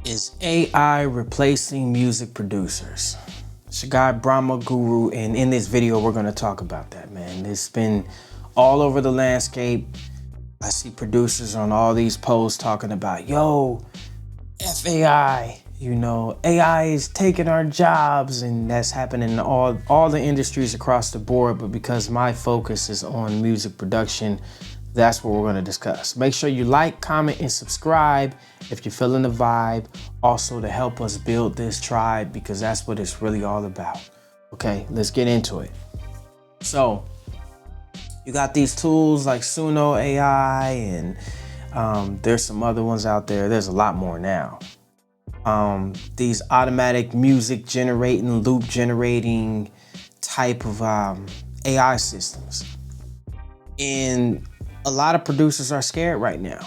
Is AI replacing music producers? It's your guy Brahma Guru, and in this video we're going to talk about that, man. It's been all over the landscape. I see producers on all these posts talking about, yo, FAI, AI is taking our jobs, and that's happening in all the industries across the board. But because my focus is on music production, that's what we're going to discuss. Make sure you like, comment, and subscribe if you're feeling the vibe. Also to help us build this tribe, because that's what it's really all about. Okay, let's get into it. So you got these tools like Suno AI, and there's some other ones out there. There's a lot more now. These automatic music generating, loop generating type of AI systems. And a lot of producers are scared right now.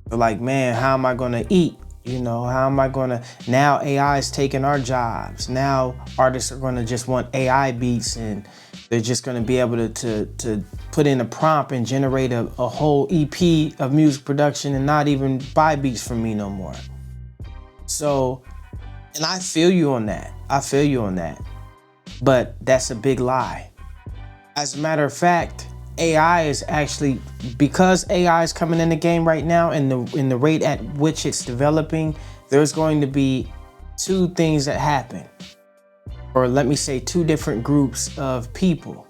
They're like, man, how am I gonna eat? How am I gonna, now AI is taking our jobs. Now artists are gonna just want AI beats, and they're just gonna be able to put in a prompt and generate a whole EP of music production and not even buy beats from me no more. So, and I feel you on that. But that's a big lie. As a matter of fact, AI is actually, because AI is coming in the game right now, and in the rate at which it's developing, there's going to be two things that happen. Or let me say two different groups of people,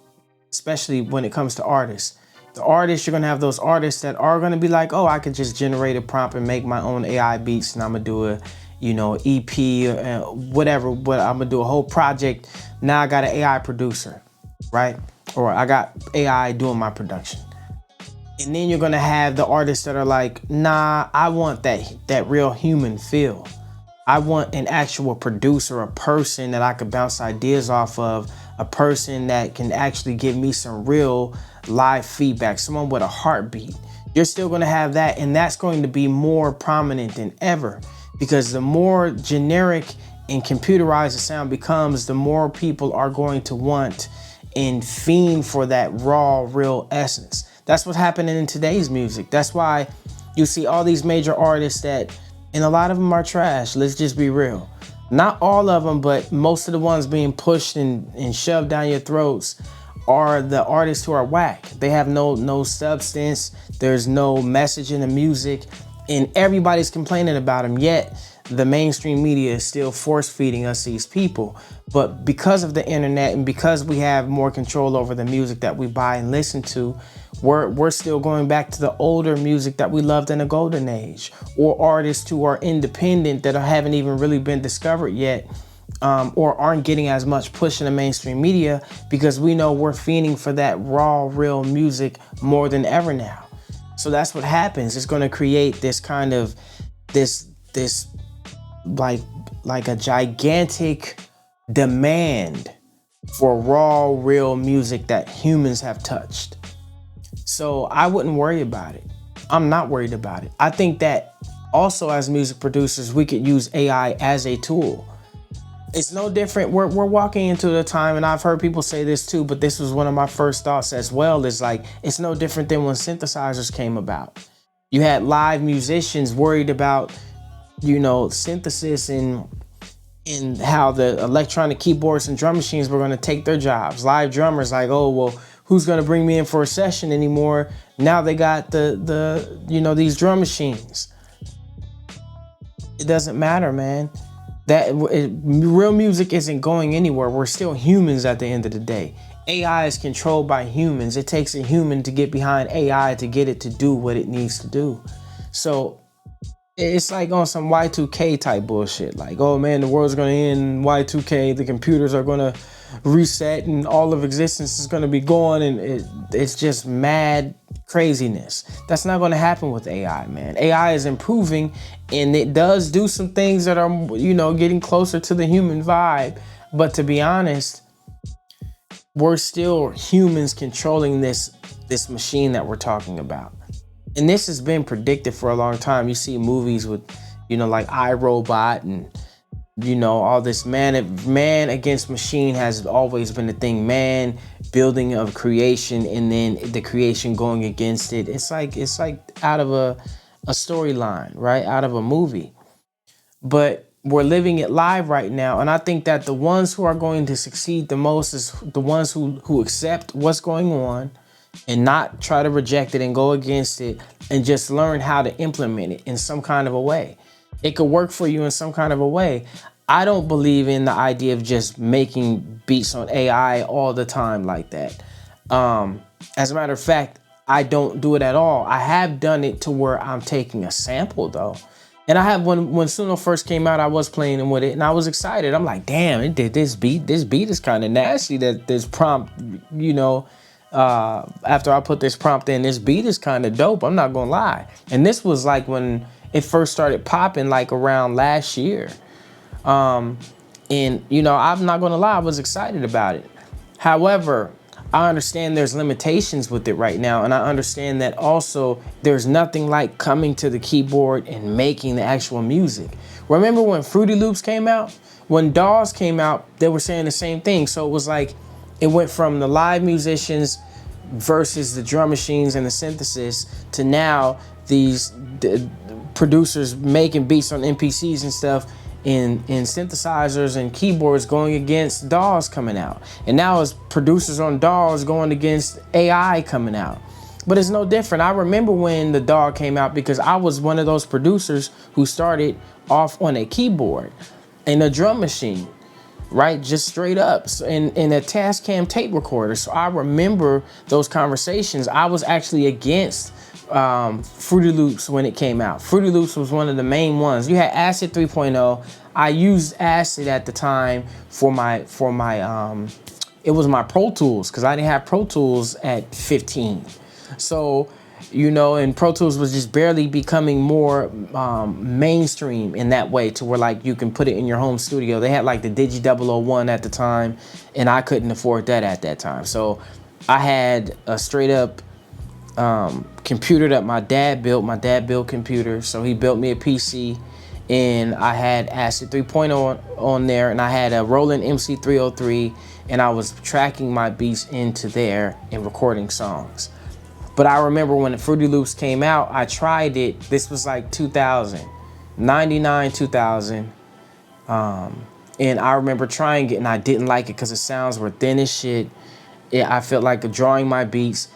especially when it comes to artists. The artists, you're gonna have those artists that are gonna be like, oh, I could just generate a prompt and make my own AI beats, and I'm gonna do a, EP, whatever, but I'm gonna do a whole project. Now I got an AI producer, right? Or I got AI doing my production. And then you're gonna have the artists that are like, nah, I want that real human feel. I want an actual producer, a person that I could bounce ideas off of, a person that can actually give me some real live feedback, someone with a heartbeat. You're still gonna have that, and that's going to be more prominent than ever, because the more generic and computerized the sound becomes, the more people are going to want and fiend for that raw, real essence. That's what's happening in today's music. That's why you see all these major artists that, and a lot of them are trash. Let's just be real. Not all of them, but most of the ones being pushed and shoved down your throats are the artists who are whack. They have no substance. There's no message in the music, and everybody's complaining about them. Yet the mainstream media is still force feeding us these people. But because of the internet, and because we have more control over the music that we buy and listen to, we're still going back to the older music that we loved in the golden age, or artists who are independent that haven't even really been discovered yet, or aren't getting as much push in the mainstream media, because we know we're fiending for that raw, real music more than ever now. So that's what happens. It's going to create this kind of this like a gigantic demand for raw, real music that humans have touched. So I wouldn't worry about it. I'm not worried about it. I think that also, as music producers, we could use AI as a tool. It's no different. We're walking into the time, and I've heard people say this too, but this was one of my first thoughts as well, is like, it's no different than when synthesizers came about. You had live musicians worried about, synthesis and how the electronic keyboards and drum machines were going to take their jobs. Live drummers like, oh, well, who's going to bring me in for a session anymore? Now they got these drum machines. It doesn't matter, man. Real music isn't going anywhere. We're still humans at the end of the day. AI is controlled by humans. It takes a human to get behind AI to get it to do what it needs to do. So it's like on some Y2K type bullshit. Like, oh man, the world's gonna end in Y2K. The computers are gonna reset, and all of existence is gonna be gone, and it's just mad craziness. That's not gonna happen with AI, man. AI is improving, and it does do some things that are, getting closer to the human vibe. But to be honest, we're still humans controlling this machine that we're talking about. And this has been predicted for a long time. You see movies with, like iRobot, and, all this man against machine has always been a thing. Man building of creation, and then the creation going against it. It's like out of a storyline, right? Out of a movie. but we're living it live right now. And I think that the ones who are going to succeed the most is the ones who accept what's going on and not try to reject it and go against it and just learn how to implement it in some kind of a way. It could work for you in some kind of a way. I don't believe in the idea of just making beats on AI all the time like that. As a matter of fact, I don't do it at all. I have done it to where I'm taking a sample though. And I have when Suno first came out, I was playing with it and I was excited. I'm like, damn, it did this beat. This beat is kind of nasty. That this prompt, after I put this prompt in, this beat is kind of dope. I'm not gonna lie. And this was like when it first started popping, like around last year. And I'm not gonna lie, I was excited about it. However, I understand there's limitations with it right now, and I understand that also there's nothing like coming to the keyboard and making the actual music. Remember when Fruity Loops came out? When DAWs came out, they were saying the same thing. So it was like, it went from the live musicians versus the drum machines and the synthesis to now these producers making beats on MPCs and stuff in synthesizers and keyboards going against DAWs coming out. And now it's producers on DAWs going against AI coming out. But it's no different. I remember when the DAW came out because I was one of those producers who started off on a keyboard and a drum machine, right? Just straight up in a Tascam tape recorder. So I remember those conversations. I was actually against Fruity Loops when it came out. Fruity Loops was one of the main ones. You had Acid 3.0. I used Acid at the time for my it was my Pro Tools because I didn't have Pro Tools at 15. So, and Pro Tools was just barely becoming more mainstream in that way to where like you can put it in your home studio. They had like the Digi 001 at the time and I couldn't afford that at that time. So I had a straight up computer that my dad built computer. So he built me a PC and I had Acid 3.0 on there and I had a Roland MC303 and I was tracking my beats into there and recording songs. But I remember when the Fruity Loops came out, I tried it. This was like 2000, 99, 2000. And I remember trying it and I didn't like it because the sounds were thin as shit. I felt like drawing my beats.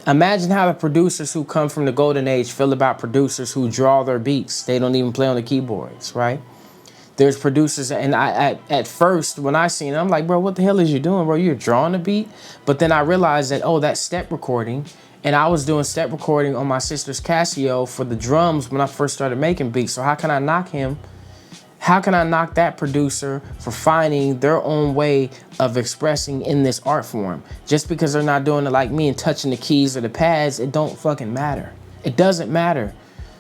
Imagine how the producers who come from the golden age feel about producers who draw their beats. They don't even play on the keyboards, right? There's producers, and at first when I seen it, I'm like, bro, what the hell is you doing, bro? You're drawing a beat? But then I realized that, oh, that's step recording. And I was doing step recording on my sister's Casio for the drums when I first started making beats. So how can I knock him? How can I knock that producer for finding their own way of expressing in this art form? Just because they're not doing it like me and touching the keys or the pads, it don't fucking matter. It doesn't matter.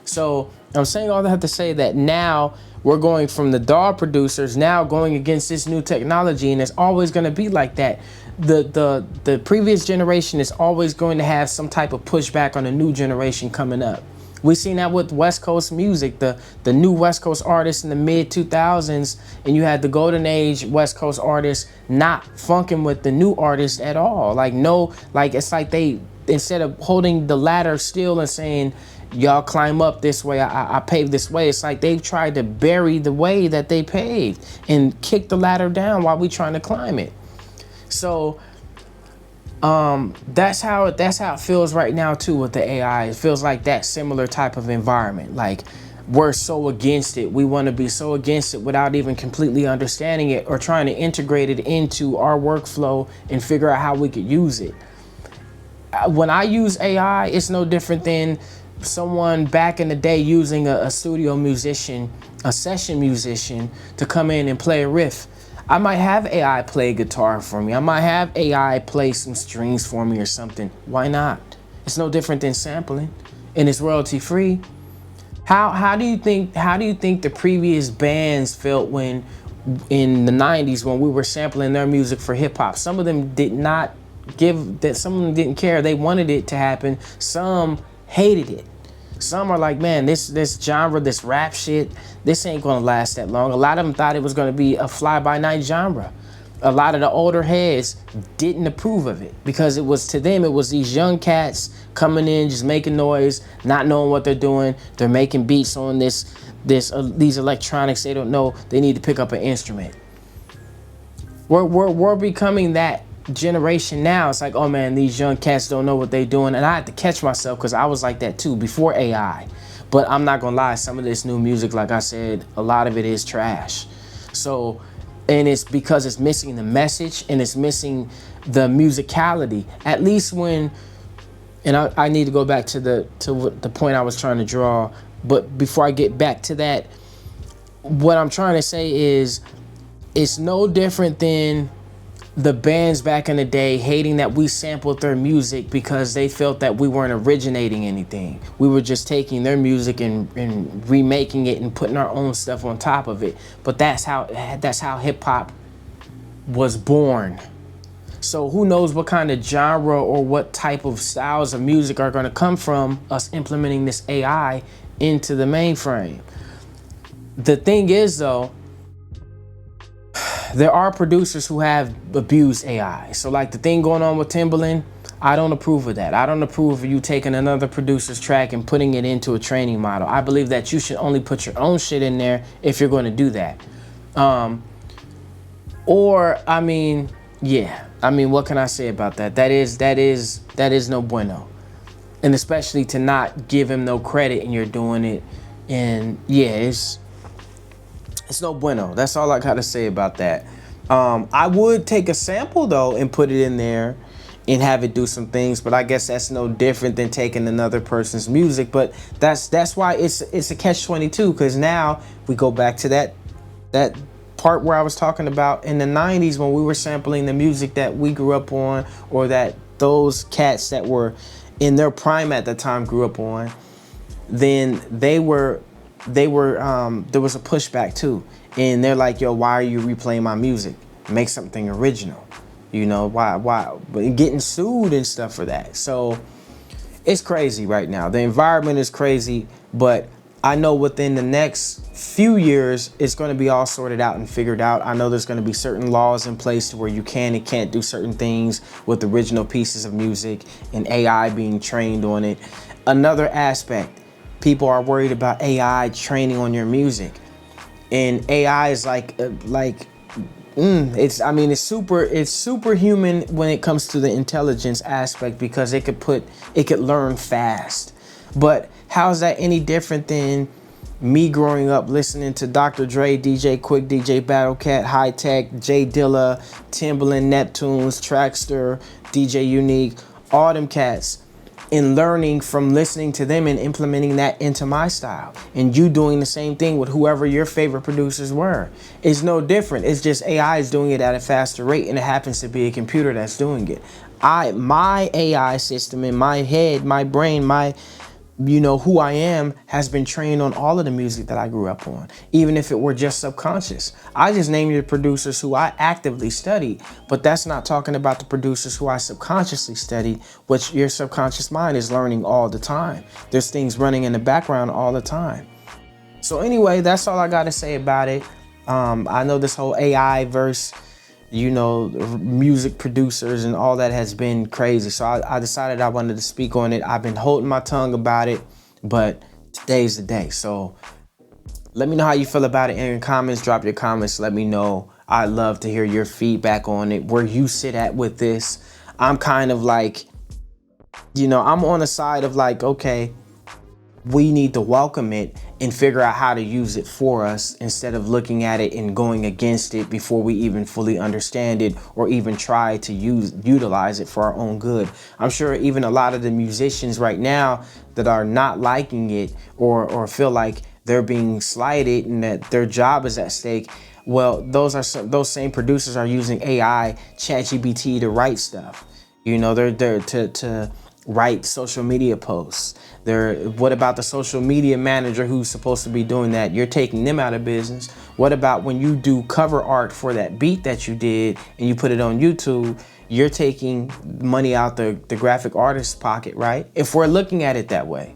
So I'm saying all that to say that now we're going from the DAW producers now going against this new technology, and it's always going to be like that. The previous generation is always going to have some type of pushback on the new generation coming up. We've seen that with West Coast music, the new West Coast artists in the mid 2000s, and you had the golden age West Coast artists not funking with the new artists at all. It's like they, instead of holding the ladder still and saying, y'all climb up this way, I paved this way, it's like they've tried to bury the way that they paved and kick the ladder down while we trying to climb it. So that's how it feels right now too with the AI. It feels like that similar type of environment. Like we're so against it. We want to be so against it without even completely understanding it or trying to integrate it into our workflow and figure out how we could use it. When I use AI, it's no different than someone back in the day using a studio musician, a session musician to come in and play a riff. I might have AI play guitar for me. I might have AI play some strings for me or something. Why not? It's no different than sampling, and it's royalty free. How do you think the previous bands felt when in the 90s when we were sampling their music for hip hop? Some of them did not give that, some of them didn't care. They wanted it to happen. Some hated it. Some are like, man, this genre, this rap shit, this ain't gonna last that long. A lot of them thought it was gonna be a fly-by-night genre. A lot of the older heads didn't approve of it because it was, to them, it was these young cats coming in, just making noise, not knowing what they're doing. They're making beats on this these electronics. They don't know they need to pick up an instrument. We're becoming that generation now. It's like, oh man, these young cats don't know what they're doing. And I had to catch myself because I was like that too before AI. But I'm not gonna lie, some of this new music, like I said, a lot of it is trash. So, and it's because it's missing the message and it's missing the musicality. At least when, and I need to go back to the point I was trying to draw. But before I get back to that, what I'm trying to say is it's no different than the bands back in the day hating that we sampled their music because they felt that we weren't originating anything. We were just taking their music and remaking it and putting our own stuff on top of it. But that's how hip hop was born. So who knows what kind of genre or what type of styles of music are going to come from us implementing this AI into the mainframe. The thing is though, there are producers who have abused AI. So like the thing going on with Timbaland, I don't approve of that. I don't approve of you taking another producer's track and putting it into a training model. I believe that you should only put your own shit in there if you're going to do that. What can I say about that? That is no bueno. And especially to not give him no credit and you're doing it. And yeah, it's no bueno. That's all I gotta say about that. I would take a sample though and put it in there and have it do some things, but I guess that's no different than taking another person's music. But that's why it's a catch-22, because now we go back to that part where I was talking about in the 90s when we were sampling the music that we grew up on, or that those cats that were in their prime at the time grew up on. Then there was a pushback too, and they're like, yo, why are you replaying my music? Make something original. You know, why getting sued and stuff for that. So it's crazy right now. The environment is crazy, but I know within the next few years it's going to be all sorted out and figured out. I know there's going to be certain laws in place to where you can and can't do certain things with original pieces of music and AI being trained on it. Another aspect, people are worried about AI training on your music, and AI is it's superhuman when it comes to the intelligence aspect, because it could learn fast. But how's that any different than me growing up listening to Dr. Dre, DJ Quick, DJ Battle Cat, High Tech, Jay Dilla, Timbaland, Neptunes, Trackster, DJ Unique, all them cats, and learning from listening to them and implementing that into my style, and you doing the same thing with whoever your favorite producers were. It's no different. It's just AI is doing it at a faster rate, and it happens to be a computer that's doing it. My AI system in my head, my brain, who I am has been trained on all of the music that I grew up on, even if it were just subconscious. I just named the producers who I actively studied, but that's not talking about the producers who I subconsciously studied, which your subconscious mind is learning all the time. There's things running in the background all the time. So anyway, that's all I got to say about it. I know this whole AI verse, music producers and all that has been crazy. So I decided I wanted to speak on it. I've been holding my tongue about it, but today's the day. So let me know how you feel about it in your comments. Drop your comments. Let me know. I'd love to hear your feedback on it, where you sit at with this. I'm kind of like, I'm on the side of like, okay, we need to welcome it and figure out how to use it for us, instead of looking at it and going against it before we even fully understand it or even try to utilize it for our own good. I'm sure even a lot of the musicians right now that are not liking it or feel like they're being slighted and that their job is at stake, well, those same producers are using AI, ChatGPT, to write stuff. They're to write social media posts. What about the social media manager who's supposed to be doing that? You're taking them out of business. What about when you do cover art for that beat that you did and you put it on YouTube? You're taking money out the graphic artist's pocket, right? If we're looking at it that way,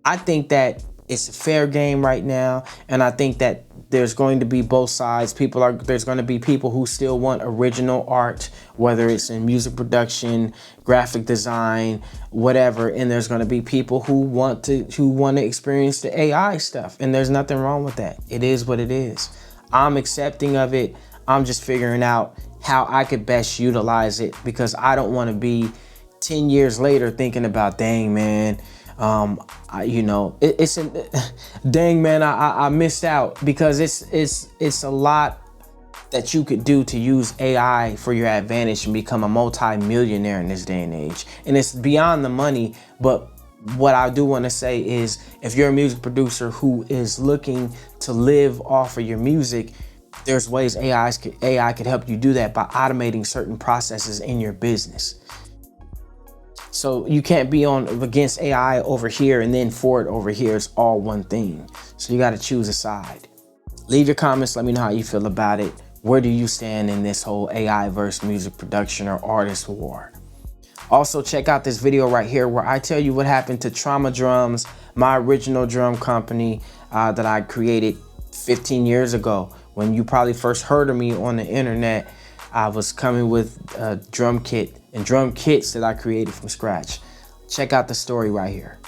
I think that it's a fair game right now, and I think that there's going to be both sides. There's going to be people who still want original art, whether it's in music production, graphic design, whatever. And there's going to be people who want to experience the AI stuff. And there's nothing wrong with that. It is what it is. I'm accepting of it. I'm just figuring out how I could best utilize it, because I don't want to be 10 years later thinking about, dang man, dang man, I missed out, because it's a lot that you could do to use AI for your advantage and become a multi-millionaire in this day and age. And it's beyond the money, but what I do want to say is, if you're a music producer who is looking to live off of your music, there's ways AI could help you do that by automating certain processes in your business. So you can't be against AI over here and then for it over here. It's all one thing. So you got to choose a side. Leave your comments. Let me know how you feel about it. Where do you stand in this whole AI versus music production or artist war? Also, check out this video right here where I tell you what happened to Trauma Drums, my original drum company that I created 15 years ago. When you probably first heard of me on the internet, I was coming with a drum kit and drum kits that I created from scratch. Check out the story right here.